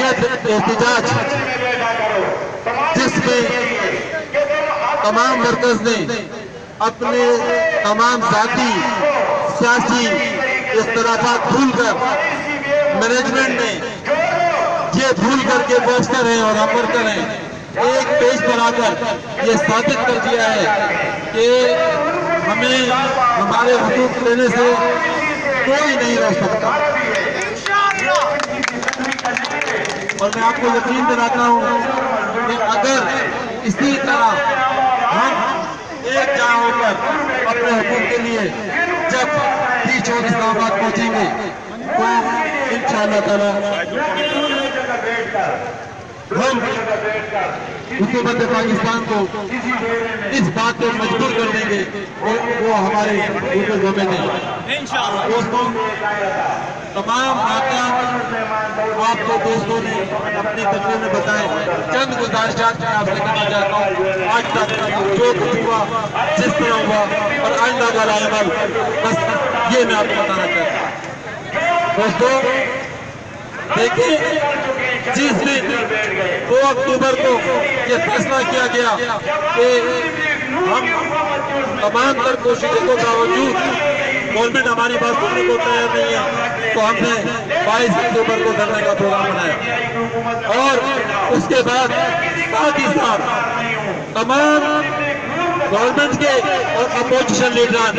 वहदत एहतिजाज जिसमें तमाम वर्कर्स ने अपने तमाम ذاتی सियासी इख्तलाफात भूल कर, मैनेजमेंट ने ये भूल करके बैठकर हैं और हम वर्कर हैं एक पेज पर आकर ये साबित कर दिया है कि हमें हमारे हुकूक लेने से कोई नहीं रोक सकता। और मैं आपको यकीन दिलाता हूँ कि अगर इसी तरह हम एक जहाँ होकर अपने हुकूक के लिए जब 30 इस्लामाबाद पहुँचेंगे तो इंशाअल्लाह ताला हम हुकूमत पाकिस्तान को इस बात पे मजबूर कर देंगे और वो हमारे हुकूमत में नहीं। दोस्तों, तमाम नाकाम आपको दोस्तों ने अपनी तकरीर में बताए। चंद गुजारिशात मैं आपसे करना चाहता हूँ। आज तक जो कुछ हुआ, जिस तरह हुआ और आइंदा वाला अमल, बस ये मैं आपको बताना चाहता हूँ। दोस्तों देखिए, जिस दिन 2 अक्टूबर को ये फैसला किया गया कि हम तमाम तर कोशिशों के बावजूद गवर्नमेंट हमारी बात सुनने को तैयार नहीं है, तो हमने 22 अक्टूबर को धरने का प्रोग्राम बनाया। और उसके बाद साथ ही साथ तमाम गवर्नमेंट के और अपोजिशन लीडरान